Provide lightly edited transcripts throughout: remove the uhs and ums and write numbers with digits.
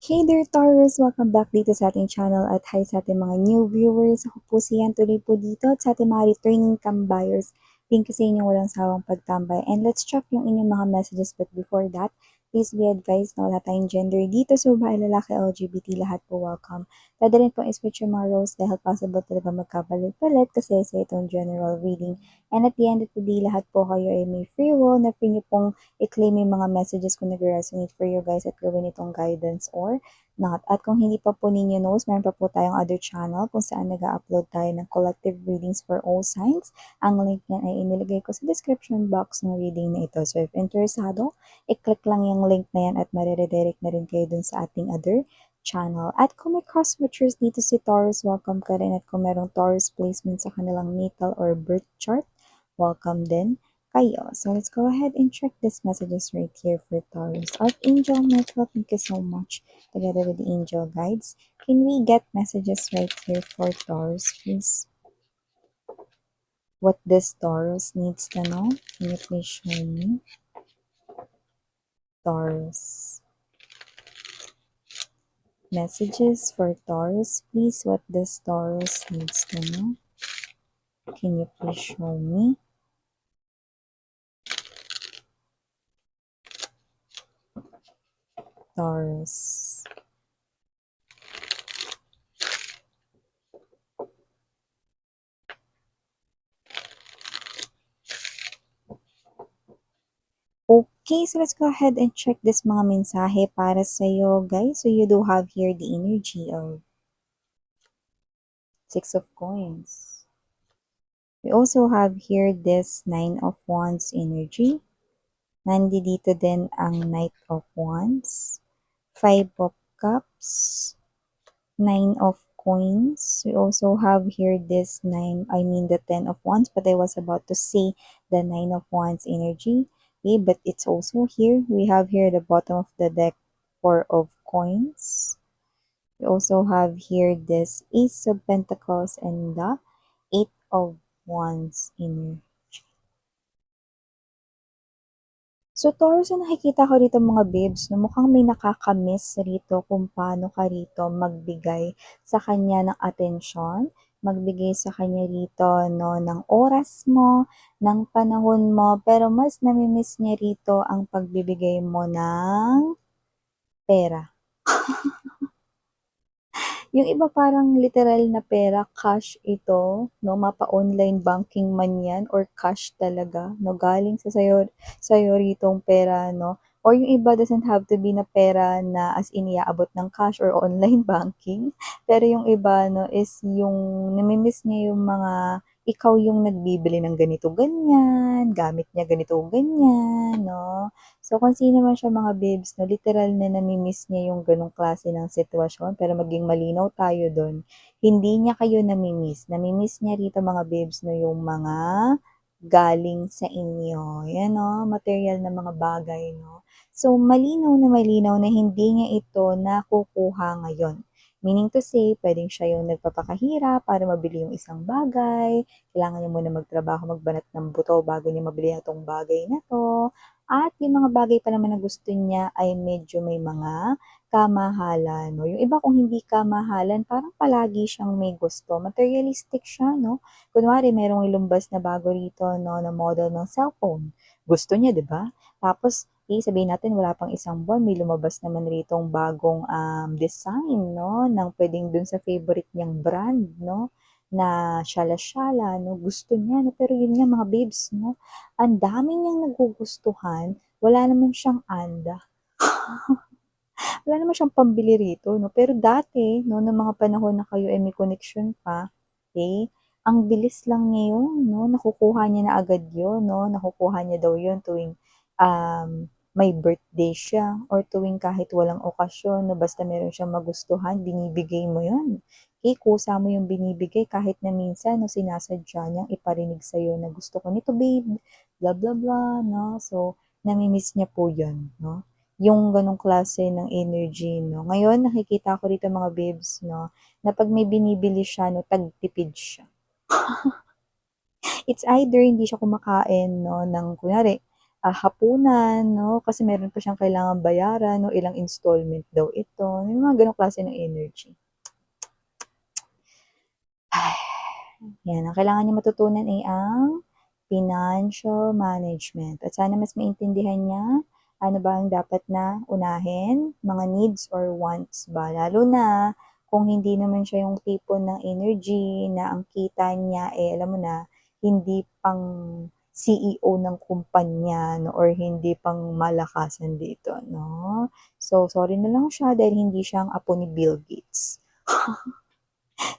Hey there, Taurus! Welcome back dito sa ating channel at hi sa ating mga new viewers. Ako po si Yan tuloy po dito at sa ating mga returning buyers. Thank you sa inyong walang sawang pagtambay. And let's check yung inyong mga messages, but before that, please be advised na wala tayong gender dito. So, babae, lalaki, LGBT, lahat po welcome. Pwede rin pong i-switch yung mga roles dahil possible talaga magkapalit-palit kasi sa itong general reading. And at the end of the day, lahat po kayo ay may free will na free nyo pong i-claim yung mga messages kung nag-resonate for you guys at gawin itong guidance or not. At kung hindi pa po ninyo knows, meron pa po tayong other channel kung saan nag-upload tayo ng collective readings for all signs. Ang link niyan ay inilagay ko sa description box ng reading na ito. So if interesado, i-click lang yung link na yan at mariredirect na rin kayo dun sa ating other channel. At kung may cross-watchers dito si Taurus, welcome ka rin. At kung merong Taurus placement sa kanilang natal or birth chart, welcome din kayo. So let's go ahead and check these messages right here for Taurus. Archangel Michael, thank you so much. Together with the angel guides, can we get messages right here for Taurus, please? What this Taurus needs to know? Can you please show me? Taurus. Messages for Taurus, please. What this Taurus needs to know? Can you please show me? Taurus. Okay, so let's go ahead and check this mga mensahe para sa'yo, guys. So you do have here the energy of Six of Coins. We also have here this Nine of Wands energy. Nandito din ang Knight of Wands, Five of Cups, Nine of Coins. We also have here this the Ten of Wands, but I was about to say the Nine of Wands energy. Okay, but it's also here. We have here the bottom of the deck, Four of Coins. We also have here this Ace of Pentacles and the Eight of Wands energy. So, Taurus, ang nakikita ko rito mga babes, no, mukhang may nakakamiss rito kung paano ka rito magbigay sa kanya ng atensyon, magbigay sa kanya rito no, ng oras mo, ng panahon mo, pero mas namimiss niya rito ang pagbibigay mo ng pera. Yung iba parang literal na pera, cash ito, no, mapa-online banking man yan or cash talaga, no, galing sa'yo ritong pera, no, or yung iba doesn't have to be na pera na as in iaabot ng cash or online banking, pero yung iba, no, is yung namimiss niya yung mga ikaw yung nagbibili ng ganito ganyan, gamit niya ganito ganyan, no. So, kung sino man siya mga babes, no, literal na namimiss niya yung ganong klase ng sitwasyon, pero maging malinaw tayo doon. Hindi niya kayo namimiss. Namimiss niya rito mga babes, no, yung mga galing sa inyo. Yan, no, material na mga bagay, no. So, malinaw na hindi niya ito nakukuha ngayon. Meaning to say, pwedeng siya yung nagpapakahirap para mabili yung isang bagay. Kailangan niya muna magtrabaho, magbanat ng buto bago niya mabili itong bagay na to. At yung mga bagay pa naman na gusto niya ay medyo may mga kamahalan, no? Yung iba kung hindi kamahalan, parang palagi siyang may gusto. Materialistic siya, no? Kunwari, merong ilumbas na bago rito, no, na model ng cellphone. Gusto niya, di ba? Tapos, sabihin natin, wala pang isang buwan, may lumabas naman ritong bagong design, no, ng pwedeng dun sa favorite niyang brand, no, na syala-syala, no, gusto niya, no, pero yun nga mga babes, no, ang dami niyang nagugustuhan, wala naman siyang anda. Wala naman siyang pambili rito, no, pero dati, no, ng mga panahon na kayo ay may connection pa, okay, ang bilis lang niya yun, no, nakukuha niya na agad yun, no, nakukuha niya daw yun tuwing may birthday siya or tuwing kahit walang okasyon, no, basta meron siyang magustuhan, binibigay mo yun. Okay, kusa mo yung binibigay kahit na minsan, no, sinasadya niyang iparinig sa'yo na gusto ko nito, babe, blah, blah, blah, no, so, namimiss niya po yun, no, yung ganong klase ng energy, no. Ngayon, nakikita ko rito mga babes, no, na pag may binibili siya, no, tagtipid siya. It's either hindi siya kumakain, no, ng kunyari, hapunan 'no, kasi meron pa siyang kailangang bayaran 'no, ilang installment daw ito, yung mga gano'ng klase ng energy. Yan, ang kailangan niyang matutunan ay ang financial management at sana mas maintindihan niya ano ba ang dapat na unahin, mga needs or wants ba. Lalo na kung hindi naman siya yung tipo ng energy na ang kita niya, alam mo na, hindi pang CEO ng kumpanya 'no or hindi pang malakasan dito 'no. So, sorry na lang siya dahil hindi siya ang apo ni Bill Gates.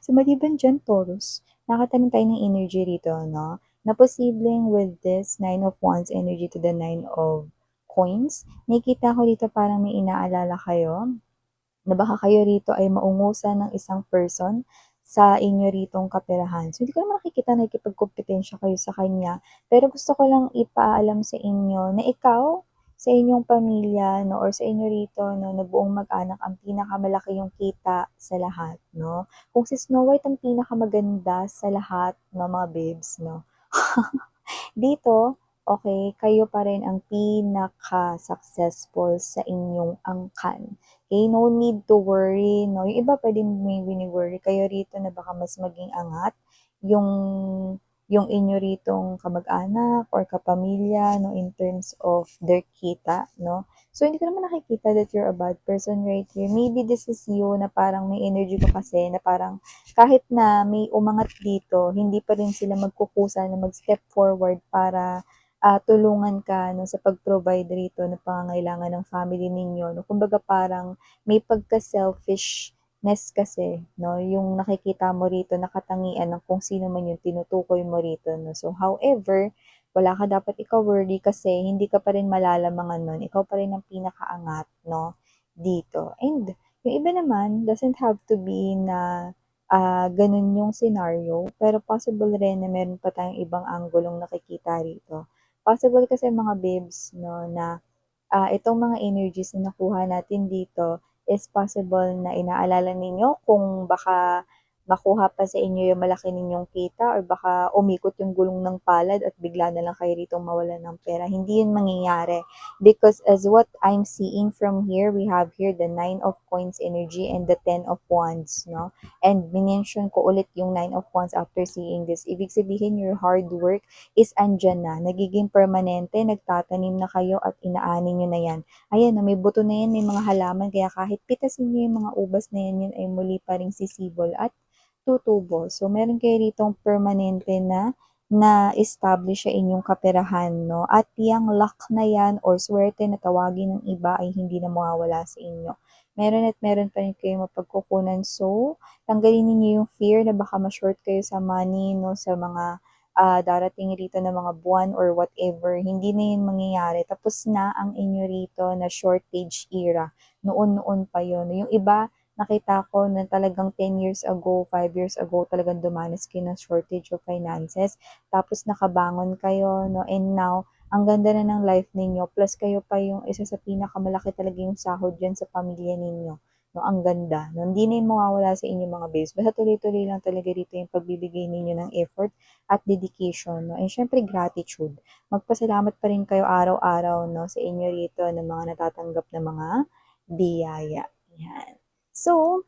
So, maliban diyan, Taurus, nakakatanong tayo ng energy rito, no? Na posibleng with this Nine of Wands energy to the Nine of Coins, nakikita ko dito parang may inaalala kayo na baka kayo rito ay maungusan ng isang person sa inyo ritong kaperahan. So, hindi ko naman nakikita na nakikipagkompetensya kayo sa kanya, pero gusto ko lang ipaalam sa inyo na ikaw, sa inyong pamilya, no, or sa inyo rito, no, na buong mag-anak, ang pinakamalaki yung kita sa lahat, no. Kung si Snow White ang pinakamaganda sa lahat, no, mga babes, no, dito, okay, kayo pa rin ang pinaka-successful sa inyong angkan. Okay, no need to worry, no? Yung iba puwedeng may wini-worry kayo rito na baka mas maging angat yung yung inyo ritong kamag-anak or kapamilya, no, in terms of their kita, no? So, hindi ko naman nakikita that you're a bad person right here. Maybe this is you na parang may energy ko kasi na parang kahit na may umangat dito, hindi pa rin sila magkukusa na mag-step forward para tulungan ka no, sa pag-provide rito ng pangangailangan ng family ninyo. No? Kumbaga parang may pagka-selfishness kasi, no? Yung nakikita mo rito, nakatangian ng kung sino man yung tinutukoy mo rito. No? So, however, wala ka dapat ikaw worry kasi hindi ka pa rin malalamangan nun. Ikaw pa rin ang pinakaangat, no? Dito. And, yung iba naman, doesn't have to be na ganun yung scenario, pero possible rin na meron pa tayong ibang anggulong nakikita rito. Possible kasi mga babes 'no, na itong mga energies na nakuha natin dito is possible na inaalala ninyo kung baka makuha pa sa inyo yung malaki ninyong kita or baka umikot yung gulong ng palad at bigla na lang kayo ritong mawalan ng pera. Hindi yun mangyayari because as what I'm seeing from here, we have here the Nine of Coins energy and the Ten of Wands, no? And minention ko ulit yung Nine of Wands after seeing this. Ibig sabihin, your hard work is andyan na, nagiging permanente, nagtatanim na kayo at inaani nyo na yan. Ayan, may buto na yan, may mga halaman, kaya kahit pitasin nyo yung mga ubas na yan, yun ay muli pa ring sisibol at tutubo. So, meron kayo ditong permanente na na-establish sa inyong kaperahan, no? At yung luck na yan or swerte na tawagin ng iba ay hindi na mawawala sa inyo. Meron at meron pa rin kayo mapagkukunan. So, tanggalin niyo yung fear na baka ma-short kayo sa money, no? Sa mga darating rito na mga buwan or whatever. Hindi na yun mangyayari. Tapos na ang inyo rito na shortage era. Noon-noon pa yun. Yung iba, nakita ko na talagang 10 years ago, 5 years ago, talagang dumanas kayo ng shortage of finances. Tapos nakabangon kayo, no? And now, ang ganda na ng life ninyo. Plus kayo pa yung isa sa pinakamalaki talaga yung sahod dyan sa pamilya ninyo. No, ang ganda. No, hindi na yun mawawala sa inyo mga babes. Basta tuloy-tuloy lang talaga rito yung pagbibigay ninyo ng effort at dedication. No? And syempre, gratitude. Magpasalamat pa rin kayo araw-araw no, sa inyo rito ng mga natatanggap na mga biyaya. Yan. So,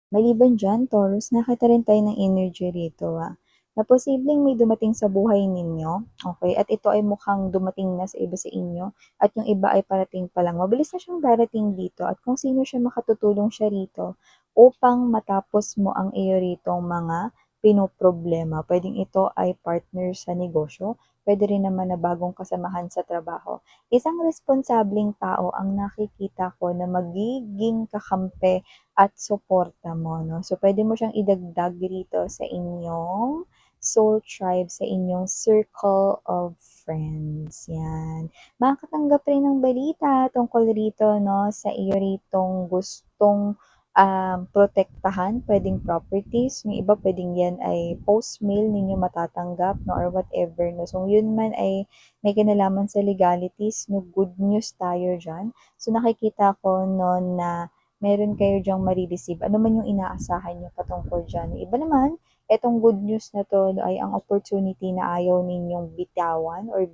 maliban dyan, Taurus, nakita rin tayo ng energy rito, na posibleng may dumating sa buhay ninyo, okay, at ito ay mukhang dumating na sa iba sa inyo, at yung iba ay parating pa lang. Mabilis na siyang darating dito, at kung sino siya makatutulong siya rito upang matapos mo ang iyo ritong mga pinoproblema. Pwedeng ito ay partner sa negosyo, pwede rin naman na bagong kasamahan sa trabaho. Isang responsableng tao ang nakikita ko na magiging kakampi at suporta mo, no? So, pwede mo siyang idagdag rito sa inyong soul tribe, sa inyong circle of friends. Yan. Makakatanggap rin ng balita tungkol rito, no? Sa iyo ritong gustong protektahan, pwedeng properties. Yung iba, pwedeng yan ay post-mail ninyo matatanggap, no? Or whatever, no? So, yun man ay may kinalaman sa legalities, no? Good news tayo dyan. So, nakikita ko, no, na meron kayo diyang marireceive. Ano man yung inaasahan nyo patungkol dyan. Iba naman, etong good news na to ay ang opportunity na ayaw ninyong bitawan or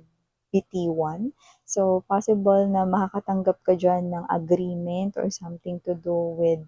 bitiwan. So, possible na makakatanggap ka diyan ng agreement or something to do with,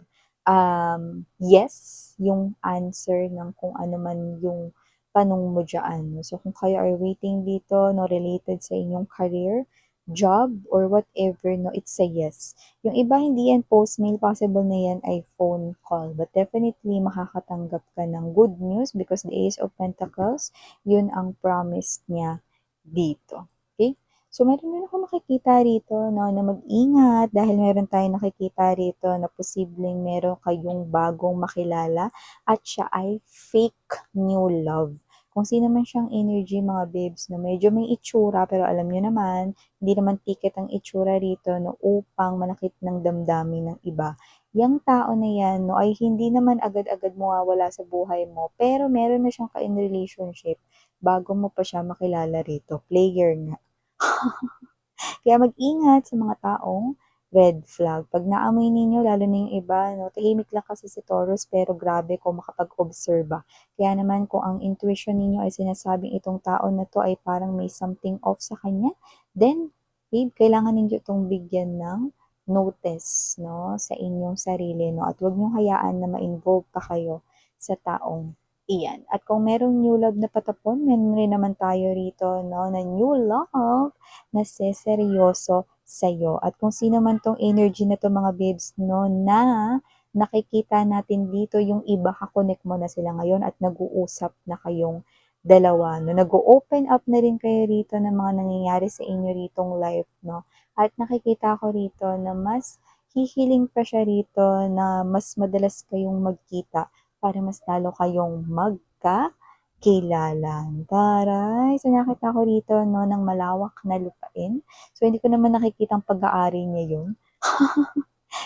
yes, yung answer ng kung ano man yung tanong mo diyan. So, kung kayo are waiting dito 'no, related sa inyong career, job, or whatever 'no, it's a yes. Yung iba hindi yan postmail, possible na yan ay phone call. But definitely makakatanggap ka ng good news because the Ace of Pentacles, yun ang promise niya dito. Okay? So, meron din ako nakikita rito, no, na mag-ingat dahil meron tayong nakikita rito na posibleng meron kayong bagong makilala at siya ay fake new love. Kung sino man siyang energy, mga babes, na medyo may itsura, pero alam nyo naman, hindi naman ticket ang itsura rito no, upang manakit ng damdamin ng iba. Yang tao na yan no, ay hindi naman agad-agad mawawala sa buhay mo, pero meron na siyang ka-in relationship bago mo pa siya makilala rito. Player nga. Kaya mag-ingat sa mga taong red flag. Pag naamoy ninyo, lalo na yung iba, no, tahimik lang kasi si Taurus pero grabe kung makapag-obserba. Kaya naman kung ang intuition ninyo ay sinasabing itong tao na to ay parang may something off sa kanya, then, babe, kailangan ninyo itong bigyan ng notice, no, sa inyong sarili, no, at huwag niyong hayaan na ma-involve pa kayo sa taong iyan. At kung merong new love na patapon, meron rin naman tayo rito, no, na new love na seseryoso sa'yo. At kung sino man tong energy na to mga babes, no, na nakikita natin dito yung iba, kakonect mo na sila ngayon at nag-uusap na kayong dalawa, no. Nag-open up na rin kayo rito ng mga nangyayari sa inyo ritong life, no. At nakikita ko rito na mas hihiling pa siya rito na mas madalas kayong magkita para mas lalo kayong kilala. Taray! So, nakita ko rito, no, ng malawak na lupain. So, hindi ko naman nakikitang pag-aari niya yun.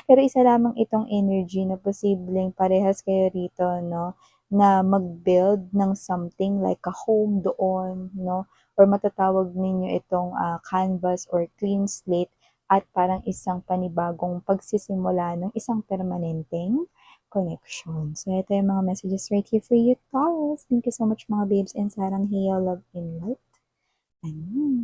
Pero isa lamang itong energy na posibleng parehas kayo rito, no, na mag-build ng something like a home doon, no, or matatawag ninyo itong canvas or clean slate at parang isang panibagong pagsisimula ng isang permanenteng connection. So, ito yung mga messages right here for you, Taurus. Thank you so much mga babes and sarang heal, love, and light. Ayan.